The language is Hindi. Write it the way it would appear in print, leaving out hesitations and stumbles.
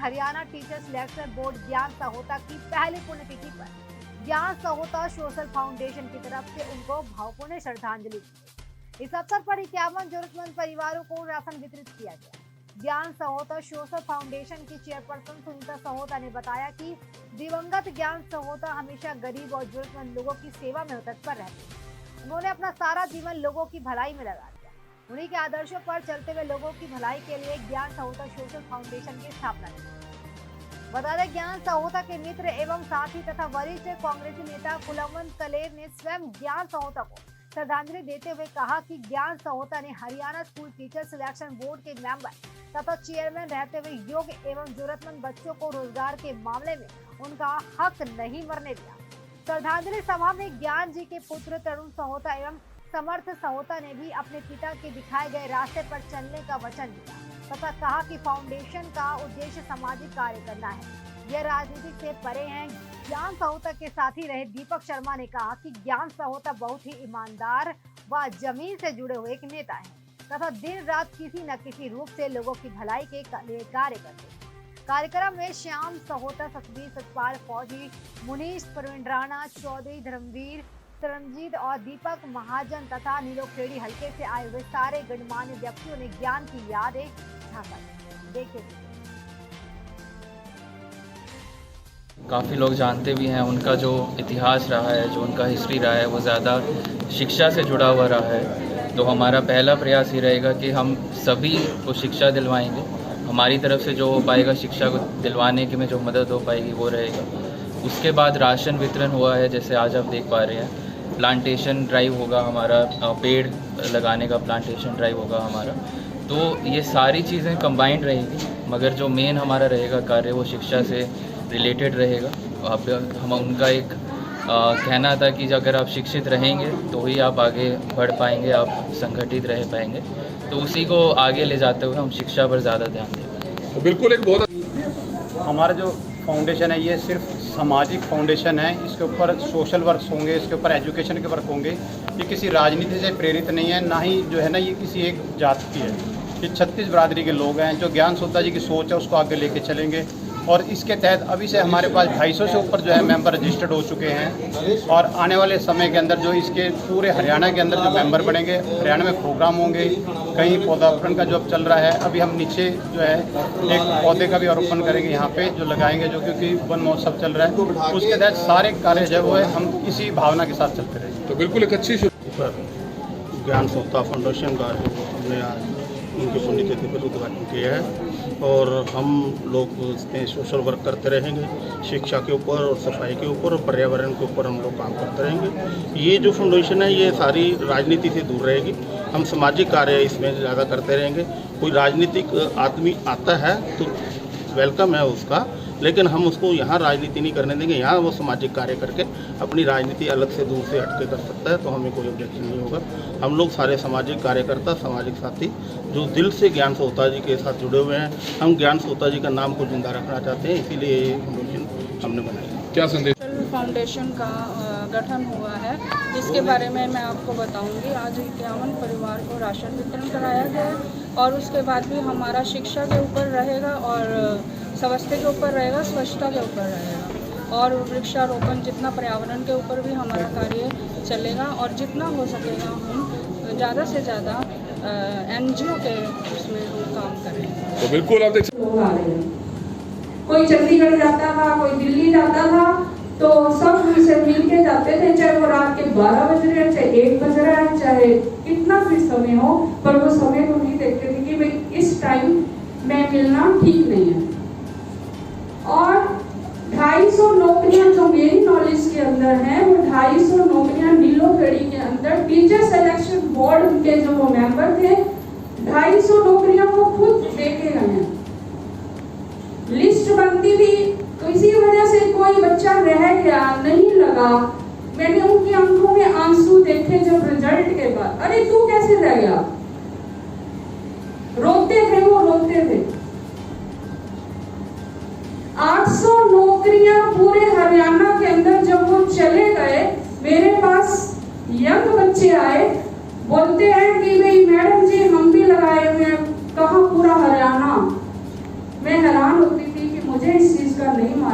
हरियाणा टीचर सिलेक्शन बोर्ड ज्ञान सहोता की पहली पुण्यतिथि पर ज्ञान सहोता सोशल फाउंडेशन की तरफ से उनको भावपूर्ण श्रद्धांजलि दी। इस अवसर पर 51 जरूरतमंद परिवारों को राशन वितरित किया गया। ज्ञान सहोता सोशल फाउंडेशन की चेयरपर्सन सुनीता सहोता ने बताया कि दिवंगत ज्ञान सहोता हमेशा गरीब और जरूरतमंद लोगों की सेवा में तत्पर रहते हैं। उन्होंने अपना सारा जीवन लोगों की भलाई में लगा दिया। उन्हीं के आदर्शों पर चलते हुए लोगों की भलाई के लिए ज्ञान सहोता सोशल फाउंडेशन की स्थापना की। बता दें, ज्ञान सहोता के मित्र एवं साथी तथा वरिष्ठ कांग्रेसी नेता कुलवंत कलेर ने स्वयं ज्ञान सहोता को श्रद्धांजलि देते हुए कहा कि ज्ञान सहोता ने Haryana school teacher selection board के मेंबर तथा चेयरमैन रहते हुए योग्य एवं जरूरतमंद बच्चों को रोजगार के मामले में उनका हक नहीं मरने दिया। श्रद्धांजलि सभा में ज्ञान जी के पुत्र तरुण सहोता एवं समर्थ सहोता ने भी अपने पिता के दिखाए गए रास्ते पर चलने का वचन दिया तथा कहा कि फाउंडेशन का उद्देश्य सामाजिक कार्य करना है, यह राजनीति से परे हैं। ज्ञान सहोता के साथी रहे दीपक शर्मा ने कहा कि ज्ञान सहोता बहुत ही ईमानदार व जमीन से जुड़े हुए एक नेता हैं तथा दिन रात किसी न किसी रूप से लोगों की भलाई के लिए कार्य करते हैं। कार्यक्रम में श्याम सहोता, सतबीर, सतपाल, फौजी, मुनीश, प्रवीण राणा, चौधरी, धर्मवीर, तरनजीत और दीपक महाजन तथा नीलोखेड़ी हल्के से आए हुए सारे गणमान्य व्यक्तियों ने ज्ञान की यादें झांका दी। देखिए, काफ़ी लोग जानते भी हैं उनका जो इतिहास रहा है, जो उनका हिस्ट्री रहा है, वो ज़्यादा शिक्षा से जुड़ा हुआ रहा है। तो हमारा पहला प्रयास ये रहेगा कि हम सभी को शिक्षा दिलवाएंगे। हमारी तरफ से जो हो पाएगा शिक्षा को दिलवाने की में जो मदद हो पाएगी वो रहेगा। उसके बाद राशन वितरण हुआ है, जैसे आज आप देख पा रहे हैं। प्लांटेशन ड्राइव होगा हमारा, पेड़ लगाने का प्लांटेशन ड्राइव होगा हमारा। तो ये सारी चीज़ें कंबाइंड रहेगी, मगर जो मेन हमारा रहेगा कार्य वो शिक्षा से रिलेटेड रहेगा। अब हम उनका एक कहना था कि अगर आप शिक्षित रहेंगे तो ही आप आगे बढ़ पाएंगे, आप संगठित रह पाएंगे। तो उसी को आगे ले जाते हुए हम शिक्षा पर ज़्यादा ध्यान दें। तो बिल्कुल एक बहुत हमारा जो फाउंडेशन है ये सिर्फ सामाजिक फाउंडेशन है। इसके ऊपर सोशल वर्क होंगे, इसके ऊपर एजुकेशन के वर्क होंगे। ये किसी राजनीति से प्रेरित नहीं है, ना ही जो है ना ये किसी एक जात की है। ये 36 बरादरी के लोग हैं जो ज्ञान सहोता जी की सोच है उसको आगे लेके चलेंगे। और इसके तहत अभी से हमारे पास 250 से ऊपर जो है मेंबर रजिस्टर्ड हो चुके हैं। और आने वाले समय के अंदर जो इसके पूरे हरियाणा के अंदर जो मेंबर बनेंगे, हरियाणा में प्रोग्राम होंगे। कहीं पौधारोपण का जो अब चल रहा है, अभी हम नीचे जो है एक पौधे का भी आरोपण करेंगे यहाँ पे जो लगाएंगे, जो क्योंकि वन महोत्सव चल रहा है। उसके तहत सारे कार्य जो है हम इसी भावना के साथ चलते रहेंगे। तो बिल्कुल एक अच्छी ज्ञान सहोता फाउंडेशन का हमने आज उनकी पुण्यतिथि पर उद्घाटन किया है। और हम लोग इसमें सोशल वर्क करते रहेंगे, शिक्षा के ऊपर और सफाई के ऊपर और पर्यावरण के ऊपर हम लोग काम करते रहेंगे। ये जो फाउंडेशन है ये सारी राजनीति से दूर रहेगी। हम सामाजिक कार्य इसमें ज़्यादा करते रहेंगे। कोई राजनीतिक आदमी आता है तो वेलकम है उसका, लेकिन हम उसको यहाँ राजनीति नहीं करने देंगे। यहाँ वो सामाजिक कार्य करके अपनी राजनीति अलग से दूर से हटके कर सकता है, तो हमें कोई ऑब्जेक्शन नहीं होगा। हम लोग सारे सामाजिक कार्यकर्ता, सामाजिक साथी जो दिल से ज्ञान सहोता जी के साथ जुड़े हुए हैं, हम ज्ञान सहोता जी का नाम को जिंदा रखना चाहते हैं, इसीलिए ये फाउंडेशन हमने बनाया। क्या संदेश? फाउंडेशन का गठन हुआ है, जिसके बारे में मैं आपको बताऊंगी। आज 51 परिवार को राशन वितरण कराया गया है और उसके बाद भी हमारा शिक्षा के ऊपर रहेगा और स्वास्थ्य के ऊपर रहेगा, स्वच्छता के ऊपर रहेगा और वृक्षारोपण, जितना पर्यावरण के ऊपर भी हमारा कार्य चलेगा। और जितना हो सकेगा हम ज़्यादा से ज़्यादा NGO के उसमें हम काम करें। तो बिल्कुल आप देख लोग आ रहे हैं, कोई चंडीगढ़ जाता था, कोई दिल्ली जाता था, तो सब उनसे मिल के जाते थे, चाहे वो रात के 12 बज रहे हैं, चाहे 1 बज रहा है, चाहे कितना भी समय हो, पर वो समय को नहीं देखते थे कि भाई इस टाइम में मिलना ठीक नहीं है। और 250 नौकरियां जो मेरी नॉलेज के अंदर हैं, वो 250 नौकरियां नीलोखेड़ी के अंदर टीचर सिलेक्शन बोर्ड उनके जो वो मेंबर थे, 250 नौकरियां वो खुद देके गए हैं। लिस्ट बनती थी, किसी वजह से कोई बच्चा रह गया, नहीं लगा, मैंने उनकी आंखों में आंसू देखे जब रिजल्ट के बाद, अरे तू कैसे रह गया, रोते थे वो, रोते थे। 800 नौकरियां पूरे हरियाणा के अंदर जब वो चले गए, मेरे पास यंग बच्चे आए, बोलते हैं कि भाई मैडम जी हम भी लगाए हुए हैं, कहाँ पूरा हरियाणा। मैं हैरान परेशान होती थी कि मुझे इस चीज़ का नहीं मालूम।